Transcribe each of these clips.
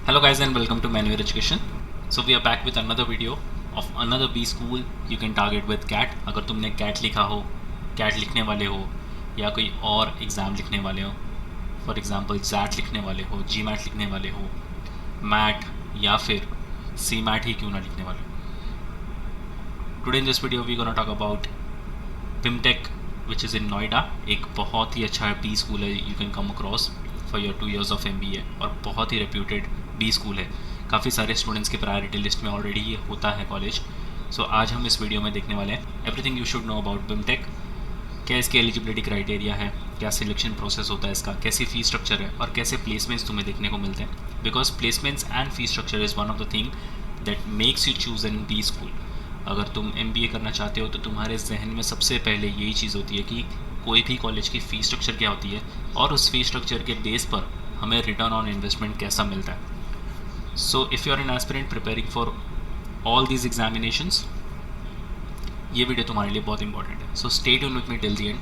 Hello guys and welcome to Manual Education. So we are back with another video of another B school you can target with CAT. अगर तुमने CAT लिखा हो, CAT लिखने वाले हो या कोई और एग्ज़ाम लिखने वाले हो, फॉर एग्जांपल ZAT लिखने वाले हो, GMAT लिखने वाले हो, MAT या फिर CMAT ही क्यों ना लिखने वाले हो. Today in this video we gonna talk about BIMTech which is in Noida. एक बहुत ही अच्छा B school है you can come across for your 2 years of MBA और बहुत ही reputed B स्कूल है. काफ़ी सारे स्टूडेंट्स के प्रायोरिटी लिस्ट में ऑलरेडी ये होता है कॉलेज. सो आज हम इस वीडियो में देखने वाले हैं everything you should know about BIMTECH. क्या इसके एलिजिबिलिटी क्राइटेरिया है, क्या सिलेक्शन प्रोसेस होता है इसका, कैसी फ़ी स्ट्रक्चर है और कैसे प्लेसमेंट्स तुम्हें देखने को मिलते हैं. Because placements and fee structure is one of the thing that makes you choose an B school. अगर तुम MBA करना चाहते हो तो तुम्हारे जहन में सबसे पहले यही चीज़ होती है कि कोई भी कॉलेज की फ़ी स्ट्रक्चर क्या होती है और उस फी स्ट्रक्चर के बेस पर हमें रिटर्न ऑन इन्वेस्टमेंट कैसा मिलता है. So if you are an aspirant preparing for all these examinations, ये वीडियो तुम्हारे लिए बहुत इंपॉर्टेंट है. So stay tune with me till the end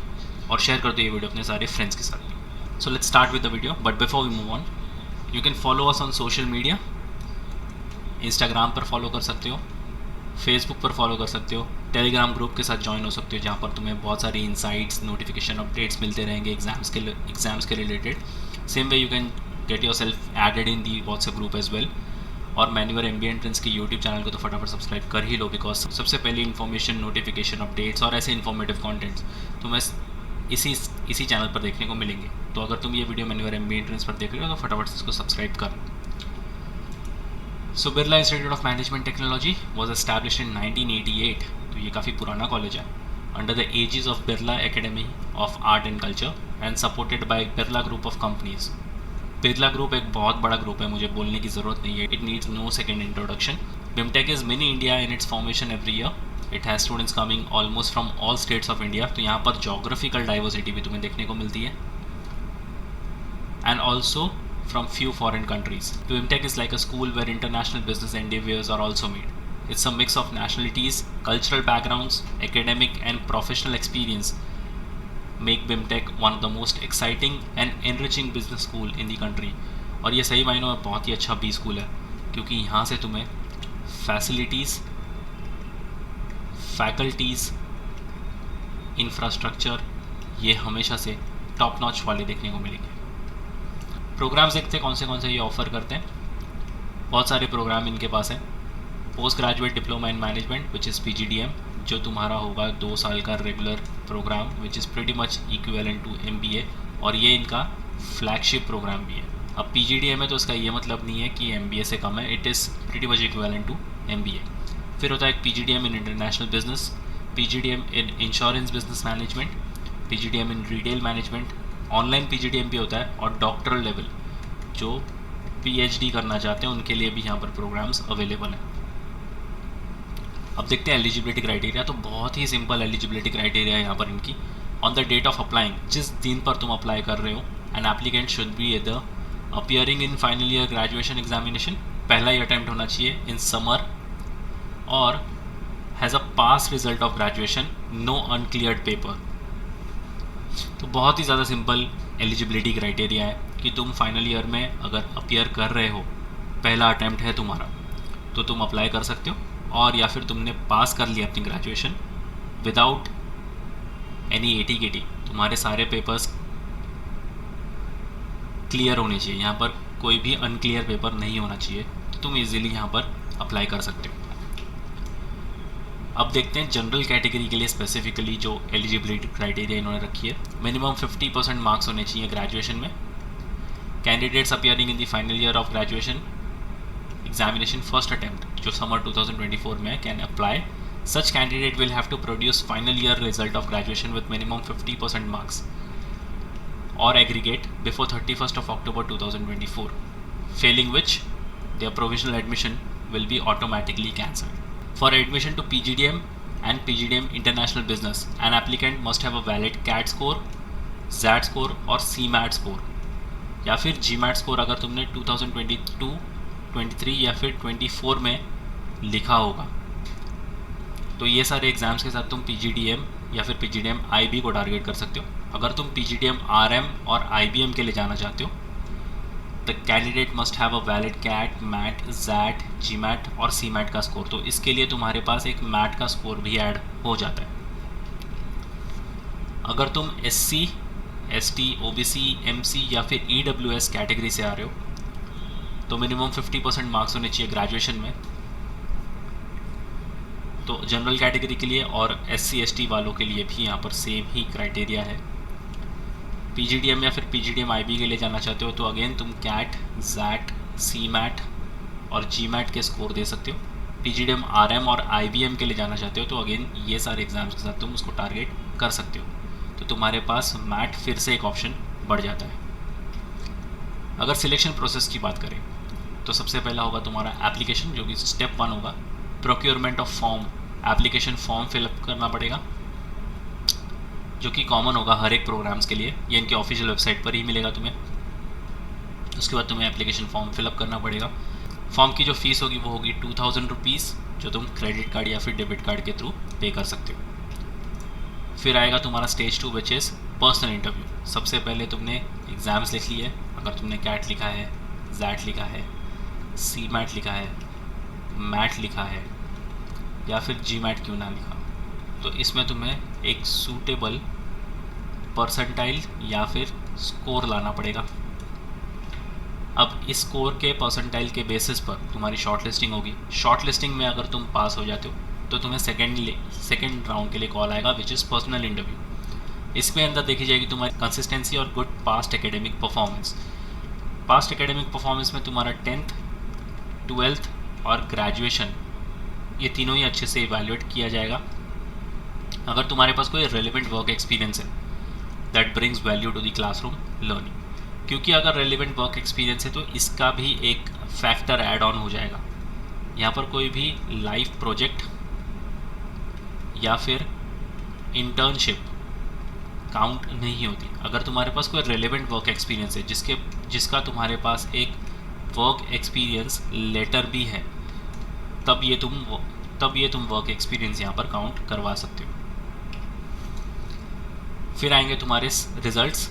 और शेयर कर दो ये वीडियो अपने सारे फ्रेंड्स के साथ. So let's start with the video. But before we move on, you can follow us on social media. Instagram पर फॉलो कर सकते हो, फेसबुक पर फॉलो कर सकते हो, टेलीग्राम ग्रुप के साथ ज्वाइन हो सकते हो जहाँ पर तुम्हें बहुत सारी इंसाइट्स, नोटिफिकेशन, अपडेट्स मिलते रहेंगे एग्जाम्स के related. Same way you can get yourself added in the WhatsApp group as well. और मैन्यूअर MBA एंट्रेंस की यूट्यूब चैनल को तो फटाफट सब्सक्राइब कर ही लो, बिकॉज सबसे पहले इन्फॉर्मेशन, नोटिफिकेशन, अपडेट्स और ऐसे इन्फॉर्मेटिव कंटेंट्स तुम्हें इसी चैनल पर देखने को मिलेंगे. तो अगर तुम ये वीडियो मैन्यूअर MBA एंट्रेंस पर देख रहे हो तो फटाफट से इसको सब्सक्राइब कर लो. So Birla institute of management technology was established in 1988. तो ये काफ़ी पुराना कॉलेज है. Under the aegis of Birla academy of art and culture and supported by Birla group of companies. Birla group एक बहुत बड़ा ग्रुप है, मुझे बोलने की ज़रूरत नहीं है. It needs no second introduction. BIMTECH is mini India in its formation every year. It has students coming almost from all states of India. तो यहाँ पर जोग्राफिकल डाइवर्सिटी भी तुम्हें देखने को मिलती है and also from few foreign countries. BIMTECH is like a school where international business endeavours are also made. It's a mix of nationalities, cultural backgrounds, academic and professional experience make BIMTech one of the most exciting and enriching business school in the country. और ये सही मायनों में बहुत ही अच्छा B school है क्योंकि यहाँ से तुम्हें फैसिलिटीज़, फैकल्टीज़, इंफ्रास्ट्रक्चर ये हमेशा से टॉप नॉच वाले देखने को मिलेंगे. प्रोग्राम्स देखते हैं कौन से ये ऑफ़र करते हैं. बहुत सारे प्रोग्राम इनके पास हैं. Post graduate diploma in management which is PGDM, जो तुम्हारा होगा 2 साल का regular program which is pretty much equivalent to MBA और ये इनका फ्लैगशिप प्रोग्राम भी है. अब PGDM है तो इसका ये मतलब नहीं है कि MBA से कम है. It is pretty much equivalent to MBA. फिर होता है PGDM in international business, PGDM in insurance business management, PGDM in retail management. Online PGDM भी होता है और डॉक्टरल लेवल जो PhD करना चाहते हैं उनके लिए भी यहाँ पर प्रोग्राम्स अवेलेबल हैं. अब देखते हैं एलिजिबिलिटी क्राइटेरिया. तो बहुत ही सिंपल एलिजिबिलिटी क्राइटेरिया है यहाँ पर इनकी. On the date of applying, जिस दिन पर तुम अप्लाई कर रहे हो, an applicant should be either appearing in final year graduation examination, पहला ही अटैम्प्ट होना चाहिए इन समर, और has a pass result of graduation, no uncleared paper. तो बहुत ही ज़्यादा सिंपल एलिजिबिलिटी क्राइटेरिया है कि तुम फाइनल ईयर में अगर अपियर कर रहे हो, पहला अटैम्प्ट है तुम्हारा, तो तुम अप्लाई कर सकते हो. और या फिर तुमने पास कर लिया अपनी ग्रेजुएशन विदाउट एनी AT-KT, तुम्हारे सारे पेपर्स क्लियर होने चाहिए, यहाँ पर कोई भी अनक्लियर पेपर नहीं होना चाहिए, तो तुम इजीली यहाँ पर अप्लाई कर सकते हो. अब देखते हैं जनरल कैटेगरी के लिए स्पेसिफिकली जो एलिजिबिलिटी क्राइटेरिया इन्होंने रखी है. मिनिमम 50% मार्क्स होने चाहिए ग्रेजुएशन में. Candidates appearing in the final year of graduation examination first attempt जो summer 2024 में can apply. Such candidate will have to produce final year result of graduation with minimum 50% marks or aggregate before 31st of October 2024, failing which their provisional admission will be automatically cancelled. For admission to PGDM and PGDM International Business, an applicant must have a valid CAT score, ZAT score और CMAT score या फिर GMAT score अगर तुमने 2022, 23 या फिर 24 में लिखा होगा. तो ये सारे एग्ज़ाम्स के साथ तुम PGDM या फिर PGDM IB को टारगेट कर सकते हो. अगर तुम PGDM RM और IBM के लिए जाना चाहते हो the candidate must have a valid CAT, MAT, XAT, GMAT और सी मैट का स्कोर। तो इसके लिए तुम्हारे पास एक मैट का स्कोर भी ऐड हो जाता है। अगर तुम SC, ST, OBC, MC या फिर EWS कैटेगरी से आ रहे हो तो मिनिमम 50% मार्क्स होने चाहिए ग्रेजुएशन में। तो जनरल कैटेगरी के लिए और SC ST वालों के लिए भी यहाँ पर सेम ही क्राइटेरिया है। PGDM या फिर PGDM IB के लिए जाना चाहते हो तो अगेन तुम कैट, जैट, सी मैट और जी मैट के स्कोर दे सकते हो। PGDM RM और IBM के लिए जाना चाहते हो तो अगेन ये सारे एग्जाम्स के साथ तुम उसको टारगेट कर सकते हो। तो तुम्हारे पास मैट फिर से एक ऑप्शन बढ़ जाता है। अगर सिलेक्शन प्रोसेस की बात करें तो सबसे पहला होगा तुम्हारा एप्लीकेशन, जो कि स्टेप 1 होगा। Procurement of form, application form fill up करना पड़ेगा, जो कि कॉमन होगा हर एक प्रोग्राम्स के लिए। ये इनके ऑफिशियल वेबसाइट पर ही मिलेगा तुम्हें। उसके बाद तुम्हें एप्लीकेशन फॉर्म फिलअप करना पड़ेगा। फॉर्म की जो फीस होगी वो होगी 2000 रुपीज़, जो तुम क्रेडिट कार्ड या फिर डेबिट कार्ड के थ्रू पे कर सकते हो। फिर आएगा तुम्हारा stage 2 which is personal interview. सबसे पहले तुमने एग्ज़ाम्स लिख लिए। अगर तुमने कैट लिखा है, जैट लिखा है, सी मैट लिखा है, मैट लिखा है या फिर जी मैट क्यों ना लिखा, तो इसमें तुम्हें एक सूटेबल परसेंटाइल या फिर स्कोर लाना पड़ेगा। अब इस स्कोर के परसेंटाइल के बेसिस पर तुम्हारी शॉर्ट लिस्टिंग होगी। शॉर्ट लिस्टिंग में अगर तुम पास हो जाते हो तो तुम्हें सेकेंड राउंड के लिए कॉल आएगा विच इज़ पर्सनल इंटरव्यू। इसमें अंदर देखी जाएगी तुम्हारी कंसिस्टेंसी और good past academic performance. Past academic performance में तुम्हारा 10th, 12th और ग्रेजुएशन, ये तीनों ही अच्छे से इवैल्यूएट किया जाएगा। अगर तुम्हारे पास कोई रेलिवेंट वर्क एक्सपीरियंस है that brings value to the classroom learning, क्योंकि अगर रेलिवेंट वर्क एक्सपीरियंस है तो इसका भी एक फैक्टर ऐड ऑन हो जाएगा। यहाँ पर कोई भी लाइफ प्रोजेक्ट या फिर इंटर्नशिप काउंट नहीं होती। अगर तुम्हारे पास कोई रेलिवेंट वर्क एक्सपीरियंस है जिसका तुम्हारे पास एक वर्क एक्सपीरियंस लेटर भी है, तब ये तुम वर्क एक्सपीरियंस यहाँ पर काउंट करवा सकते हो। फिर आएंगे तुम्हारे results.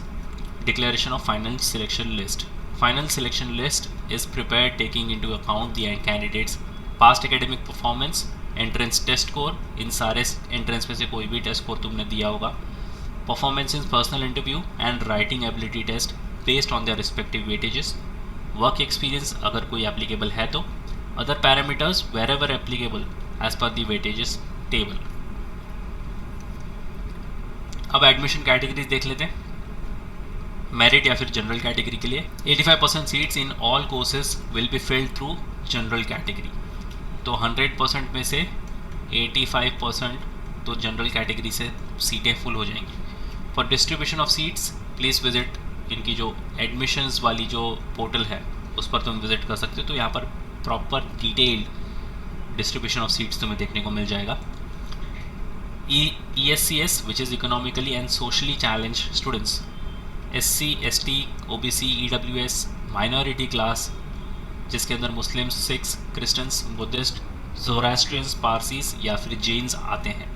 Declaration of final selection list. Final selection list is prepared taking into account the candidates past academic performance, entrance test score, इन सारे एंट्रेंस में से कोई भी टेस्ट स्कोर तुमने दिया होगा, performance in personal interview and writing ability test based on their respective weightages, work experience अगर कोई एप्लीकेबल है तो, other parameters wherever applicable as per the weightages table. अब एडमिशन कैटेगरीज देख लेते हैं। मेरिट या फिर जनरल कैटेगरी के लिए 85% seats in all courses will be filled through general category. तो 100% में से 85% तो जनरल कैटेगरी से सीटें फुल हो जाएंगी। For distribution of seats please visit, इनकी जो एडमिशन्स वाली जो पोर्टल है उस पर तुम विजिट कर सकते हो। तो यहाँ पर proper detailed distribution of seats तुम्हें देखने को मिल जाएगा। ESCS which is economically and socially challenge students, SC, ST, OBC, EWS, minority class जिसके अंदर Muslims, Sikhs, Christians, Buddhist, Zoroastrians, Parsis या फिर जैन्स आते हैं।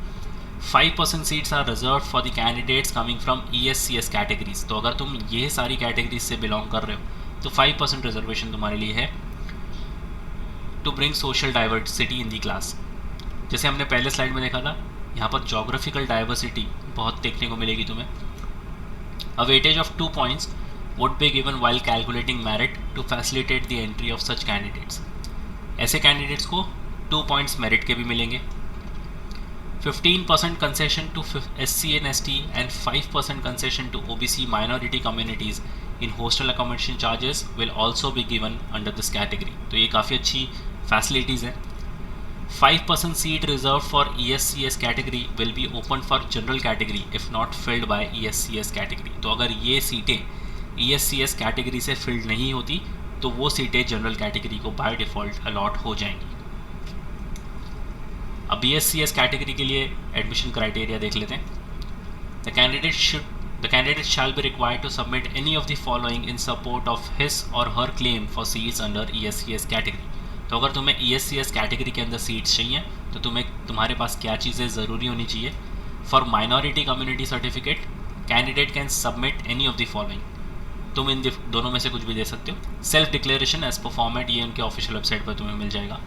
5% seats are reserve for the candidates coming from ESCS categories. तो अगर तुम ये सारी कैटेगरीज से बिलोंग कर रहे हो तो 5% रिजर्वेशन तुम्हारे लिए है। To bring social diversity in the class, जैसे हमने पहले स्लाइड में देखा था, यहाँ पर जोग्राफिकल डाइवर्सिटी बहुत देखने को मिलेगी तुम्हें। A weightage of 2 points would be given while calculating merit to facilitate the entry of such candidates. ऐसे कैंडिडेट्स को 2 पॉइंट्स मेरिट के भी मिलेंगे। 15% concession to SC and ST and 5% concession to OBC minority communities in hostel accommodation charges will also be given under this category. तो ये काफ़ी अच्छी facilities हैं। 5% seat reserved for ESCS category will be open for general category if not filled by ESCS category. तो अगर ये सीटें ESCS category से फिल्ड नहीं होती तो वो सीटें जनरल कैटेगरी को बाय डिफ़ॉल्ट अलॉट हो जाएंगी। अब ESCS कैटेगरी के लिए एडमिशन क्राइटेरिया देख लेते हैं। The candidate shall be required to submit any of the following in support of his or her claim for seats under ESCS category. तो अगर तुम्हें ESCS कैटेगरी के अंदर सीट्स चाहिए तो तुम्हारे पास क्या चीज़ें ज़रूरी होनी चाहिए। For minority community certificate candidate can submit any of the following. तुम इन दोनों में से कुछ भी दे सकते हो। Self declaration as per format, ये उनके ऑफिशियल वेबसाइट पर तुम्हें मिल जाएगा।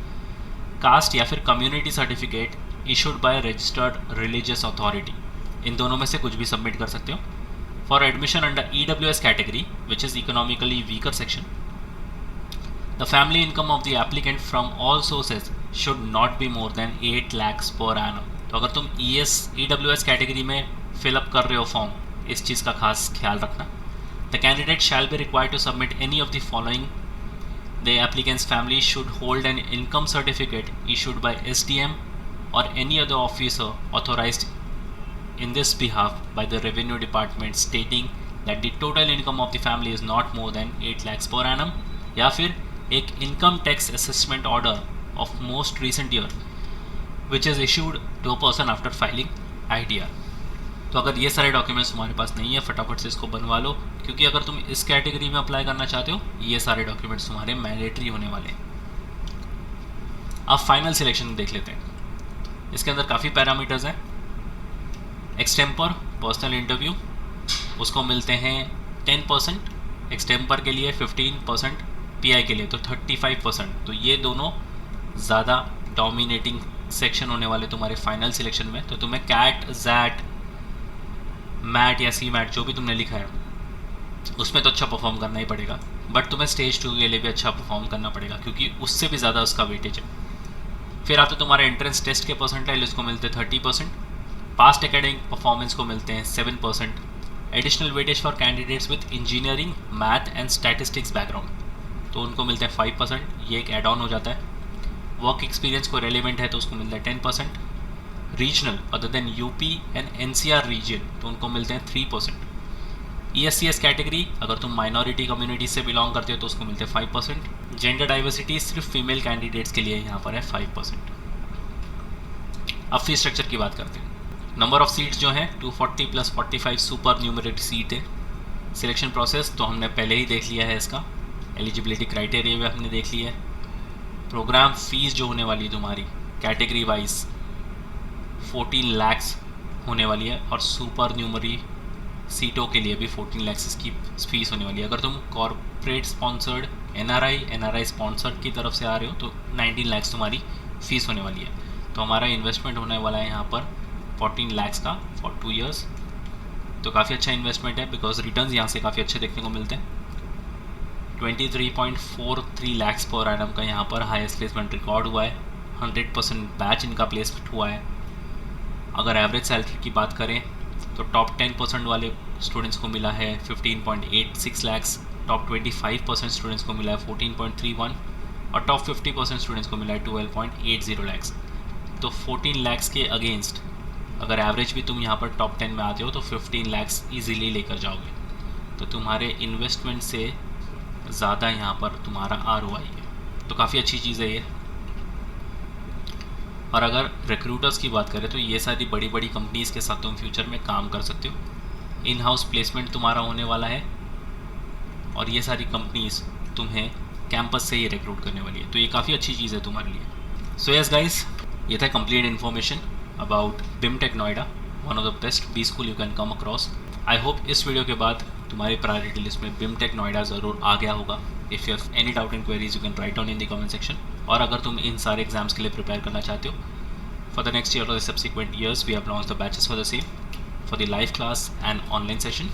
कास्ट या फिर community certificate issued by registered religious authority, इन दोनों में से कुछ भी सबमिट कर सकते हो। For admission under EWS category which is economically weaker section, the family income of the applicant from all sources should not be more than 8 lakhs पर annum। तो अगर तुम EWS कैटेगरी में फिलअप कर रहे हो फॉर्म, इस चीज़ का खास ख्याल रखना। The candidate shall be required to submit any of the following. The applicant's family should hold an income certificate issued by SDM or any other officer authorized in this behalf by the Revenue Department stating that the total income of the family is not more than 8 lakhs per annum, या फिर एक income tax assessment order of most recent year which is issued to a person after filing ITR। तो अगर ये सारे documents तुम्हारे पास नहीं है, फटाफट से इसको बनवा लो, क्योंकि अगर तुम इस कैटेगरी में अप्लाई करना चाहते हो, ये सारे डॉक्यूमेंट्स तुम्हारे मैंडेटरी होने वाले हैं। अब फाइनल सिलेक्शन देख लेते हैं। इसके अंदर काफ़ी पैरामीटर्स हैं। एक्सटेम्पर पर्सनल इंटरव्यू, उसको मिलते हैं 10%, एक्सटेम्पर के लिए 15%, PI के लिए तो 35%। तो ये दोनों ज़्यादा डोमिनेटिंग सेक्शन होने वाले तुम्हारे फाइनल सिलेक्शन में। तो तुम्हें कैट, जैट, मैट या सी मैट जो भी तुमने लिखा है उसमें तो अच्छा परफॉर्म करना ही पड़ेगा, बट तुम्हें स्टेज 2 के लिए भी अच्छा परफॉर्म करना पड़ेगा, क्योंकि उससे भी ज़्यादा उसका वेटेज है। फिर आते तुम्हारे एंट्रेंस टेस्ट के परसेंटाइल, इसको मिलते हैं 30%, पास्ट एकेडमिक परफॉर्मेंस को मिलते हैं 7%, additional weightage for candidates with engineering, math and statistics background तो उनको मिलते हैं 5%, ये एक एड ऑन हो जाता है। वर्क एक्सपीरियंस को रेलिवेंट है तो उसको मिलता है 10%। Regional other than UP and NCR region तो उनको मिलते हैं 3%। ESCS कैटेगरी अगर तुम माइनॉरिटी कम्युनिटी से बिलोंग करते हो तो उसको मिलते हैं 5%। जेंडर डाइवर्सिटी सिर्फ फीमेल कैंडिडेट्स के लिए यहाँ पर है 5%। अब फी स्ट्रक्चर की बात करते हैं। नंबर ऑफ सीट्स जो हैं 240 + 45 सुपर न्यूमरेट सीट है। सिलेक्शन प्रोसेस तो हमने पहले ही देख लिया है, इसका एलिजिबिलिटी क्राइटेरिया भी हमने देख लिया है। प्रोग्राम फीस जो होने वाली है तुम्हारी कैटेगरी वाइज 14 lakhs होने वाली है, और सुपर न्यूमरी सीटों के लिए भी 14 lakhs इसकी फीस होने वाली है। अगर तुम कॉर्पोरेट स्पॉन्सर्ड NRI स्पॉन्सर्ड की तरफ से आ रहे हो तो 19 lakhs तुम्हारी फीस होने वाली है। तो हमारा इन्वेस्टमेंट होने वाला है यहाँ पर 14 lakhs का फॉर 2 years। तो काफ़ी अच्छा इन्वेस्टमेंट है, बिकॉज रिटर्न्स यहाँ से काफ़ी अच्छे देखने को मिलते हैं। 23.43 lakhs पर annum का यहाँ पर हाईएस्ट प्लेसमेंट रिकॉर्ड हुआ है। 100% बैच इनका प्लेसमेंट हुआ है। अगर एवरेज सैलरी की बात करें तो टॉप 10% वाले स्टूडेंट्स को मिला है 15.86 lakhs, टॉप 25% स्टूडेंट्स को मिला है 14.31 और टॉप 50% स्टूडेंट्स को मिला है 12.80 lakhs। तो 14 lakhs के अगेंस्ट अगर एवरेज भी तुम यहाँ पर टॉप 10 में आते हो तो 15 lakhs ईजिली लेकर जाओगे। तो तुम्हारे इन्वेस्टमेंट से ज़्यादा यहाँ पर तुम्हारा ROI है, तो काफ़ी अच्छी चीज़ है ये। और अगर रिक्रूटर्स की बात करें तो ये सारी बड़ी बड़ी कंपनीज़ के साथ तुम फ्यूचर में काम कर सकते हो। इन हाउस प्लेसमेंट तुम्हारा होने वाला है, और ये सारी कंपनीज़ तुम्हें कैंपस से ही रिक्रूट करने वाली है, तो ये काफ़ी अच्छी चीज़ है तुम्हारे लिए। सो यस गाइस, ये था complete information about BIMTech Noida, one of the best B school you can come across. I hope इस वीडियो के बाद तुम्हारी प्रायोरिटी लिस्ट में BIMTech नोएडा ज़रूर आ गया होगा। If you have any doubt and queries you can write down in the comment section. और अगर तुम इन सारे एग्जाम्स के लिए प्रिपेयर करना चाहते हो फॉर द नेक्स्ट ईयर और the subsequent years, we have launch the batches for the same for the live class and online session.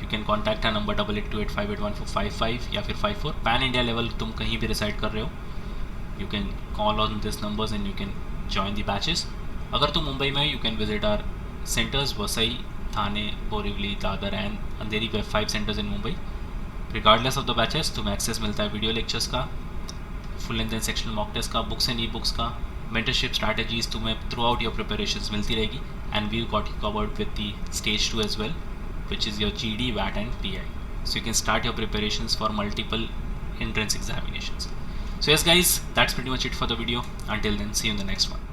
You can contact our number 8828514555 या फिर 54। पैन इंडिया लेवल तुम कहीं भी reside कर रहे हो, you can call on this numbers and you can join the batches. अगर तुम मुंबई में you can visit our centres Vasai, Thane, Borivali, Dadar and Andheri. We 5 centres in Mumbai. Regardless of the batches तुम्हें एक्सेस मिलता है वीडियो लेक्चर्स का, full length and sectional mock test का, books and e books का, mentorship strategies तुम्हें थ्रू आउट योर प्रिपरेशंस मिलती रहेगी। And we got you covered with the stage 2 as well, which is your GD, VAT and PI. So you can start your preparations for multiple entrance examinations. So yes guys, that's pretty much it for the video. Until then, see you in the next one.